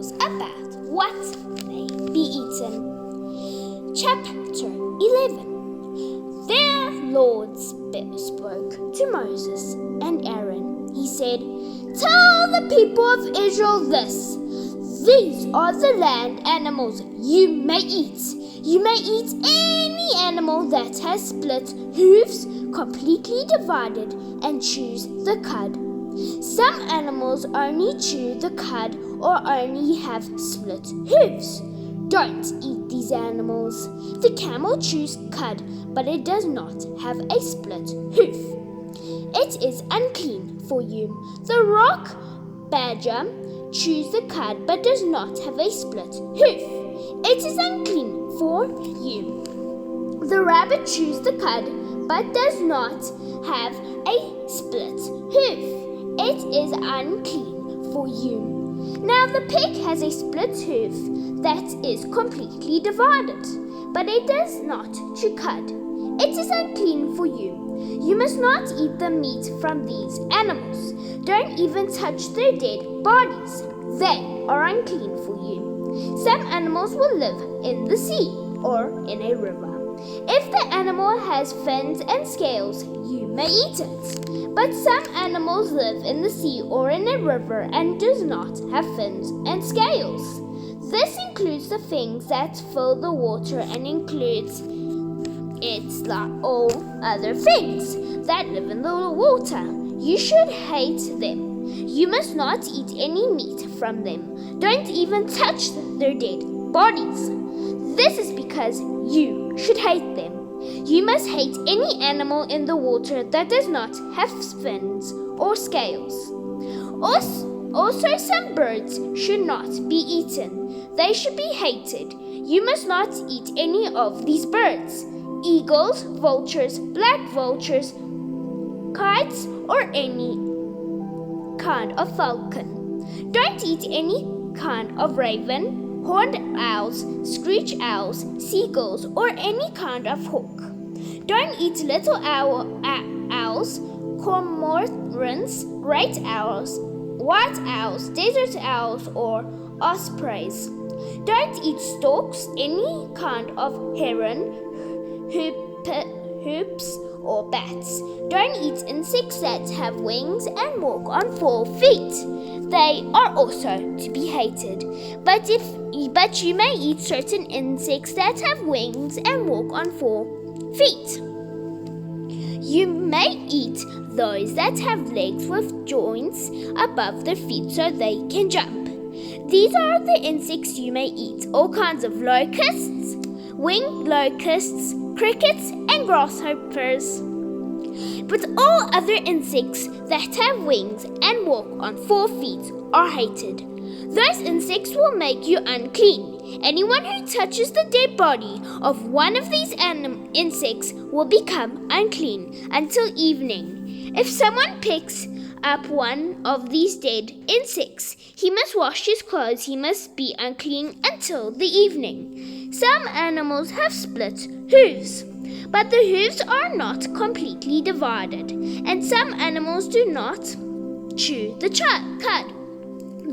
animals about what may be eaten. Chapter 11. Their Lord spoke to Moses and Aaron. He said, "Tell the people of Israel this. These are the land animals you may eat. You may eat any animal that has split hooves, completely divided, and chews the cud. Some animals only chew the cud or only have split hooves. Don't eat these animals. The camel chews cud, but it does not have a split hoof. It is unclean for you. The rock badger chews the cud, but does not have a split hoof. It is unclean for you. The rabbit chews the cud, but does not have a split hoof. It is unclean for you. Now the pig has a split hoof that is completely divided, but it does not chew cud. It is unclean for you. You must not eat the meat from these animals. Don't even touch their dead bodies. They are unclean for you. Some animals will live in the sea or in a river. If the animal has fins and scales, you may eat it. But some animals live in the sea or in a river and do not have fins and scales. This includes the things that fill the water and includes it's like all other things that live in the water. You should hate them. You must not eat any meat from them. Don't even touch their dead bodies. This is because you should hate them. You must hate any animal in the water that does not have fins or scales. Also, some birds should not be eaten. They should be hated. You must not eat any of these birds. Eagles, vultures, black vultures, kites, or any kind of falcon. Don't eat any kind of raven, horned owls, screech owls, seagulls, or any kind of hawk. Don't eat little owls, cormorants, great owls, white owls, desert owls, or ospreys. Don't eat storks, any kind of heron, hoops, or bats. Don't eat insects that have wings and walk on 4 feet. They are also to be hated. But you may eat certain insects that have wings and walk on 4 feet. You may eat those that have legs with joints above their feet so they can jump. These are the insects you may eat: all kinds of locusts, winged locusts, crickets, and grasshoppers. But all other insects that have wings and walk on 4 feet are hated. Those insects will make you unclean. Anyone who touches the dead body of one of these insects will become unclean until evening. If someone picks up one of these dead insects, he must wash his clothes. He must be unclean until the evening. Some animals have split hooves, but the hooves are not completely divided, and some animals do not chew the cud.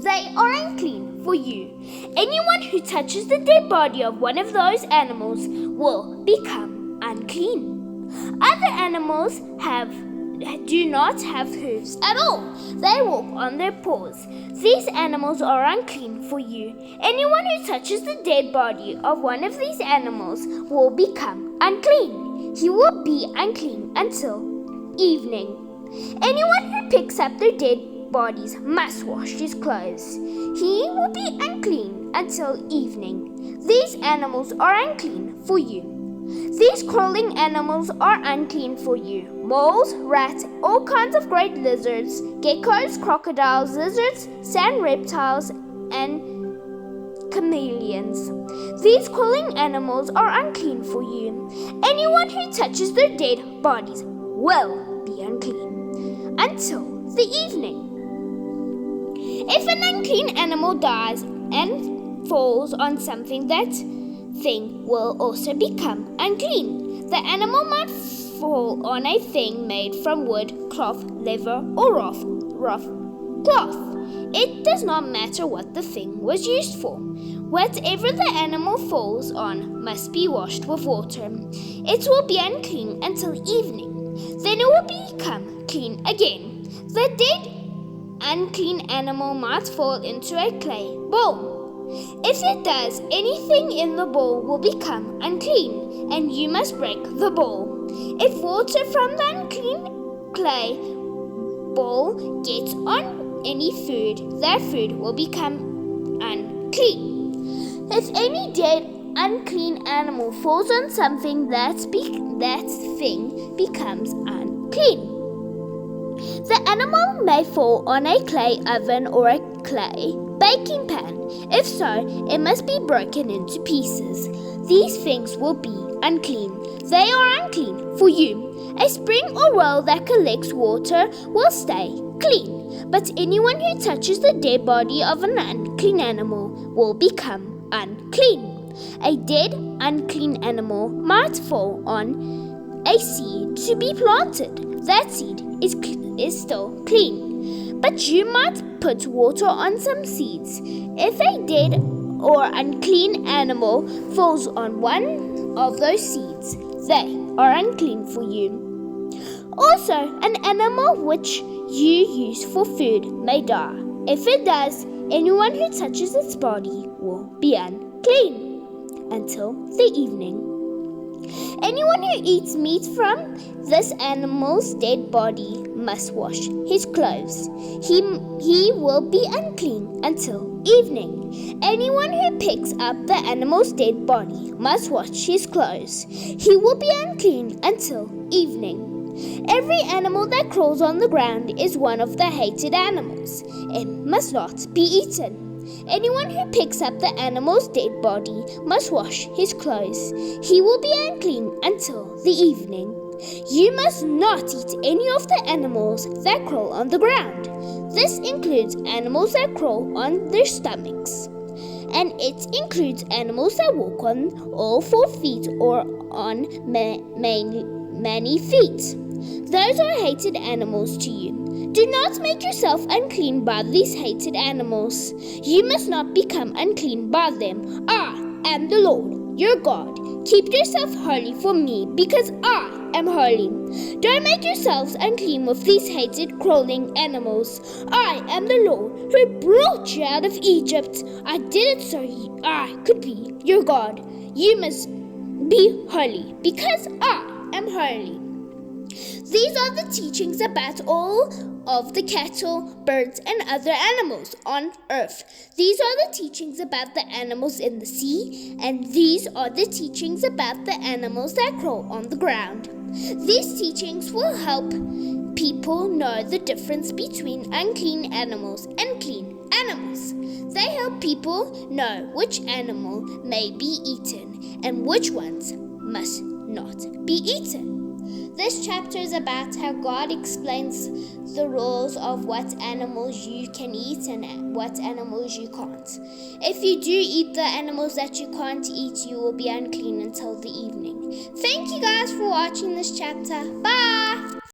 They are unclean for you. Anyone who touches the dead body of one of those animals will become unclean. Other animals do not have hooves at all. They walk on their paws. These animals are unclean for you. Anyone who touches the dead body of one of these animals will become unclean. He will be unclean until evening. Anyone who picks up their dead bodies must wash his clothes. He will be unclean until evening. These animals are unclean for you. These crawling animals are unclean for you: moles, rats, all kinds of great lizards, geckos, crocodiles, lizards, sand reptiles, and chameleons. These crawling animals are unclean for you. Anyone who touches their dead bodies will be unclean until the evening. If an unclean animal dies and falls on something, that thing will also become unclean. The animal might fall on a thing made from wood, cloth, leather, or rough cloth. It does not matter what the thing was used for. Whatever the animal falls on must be washed with water. It will be unclean until evening. Then it will become clean again. The dead, unclean animal might fall into a clay bowl. If it does, anything in the bowl will become unclean, and you must break the bowl. If water from the unclean clay bowl gets on any food, that food will become unclean. If any dead, unclean animal falls on something, that thing becomes unclean. The animal may fall on a clay oven or a clay baking pan. If so, it must be broken into pieces. These things will be unclean. They are unclean for you. A spring or well that collects water will stay clean, but anyone who touches the dead body of an unclean animal will become unclean. A dead, unclean animal might fall on a seed to be planted. That seed is still clean, but you might put water on some seeds. If a dead or unclean animal falls on one of those seeds, they are unclean for you. Also, an animal which you use for food may die. If it does, anyone who touches its body will be unclean until the evening. Anyone who eats meat from this animal's dead body must wash his clothes. He will be unclean until evening. Anyone who picks up the animal's dead body must wash his clothes. He will be unclean until evening. Every animal that crawls on the ground is one of the hated animals. It must not be eaten. Anyone who picks up the animal's dead body must wash his clothes. He will be unclean until the evening. You must not eat any of the animals that crawl on the ground. This includes animals that crawl on their stomachs, and it includes animals that walk on all 4 feet or on many feet. Those are hated animals to you. Do not make yourself unclean by these hated animals. You must not become unclean by them. I am the Lord, your God. Keep yourself holy for me, because I am holy. Don't make yourselves unclean with these hated crawling animals. I am the Lord who brought you out of Egypt. I did it so I could be your God. You must be holy, because I am holy. These are the teachings about all of the cattle, birds, and other animals on earth. These are the teachings about the animals in the sea, and these are the teachings about the animals that crawl on the ground. These teachings will help people know the difference between unclean animals and clean animals. They help people know which animal may be eaten and which ones must not be eaten. This chapter is about how God explains the rules of what animals you can eat and what animals you can't. If you do eat the animals that you can't eat, you will be unclean until the evening. Thank you guys for watching this chapter. Bye!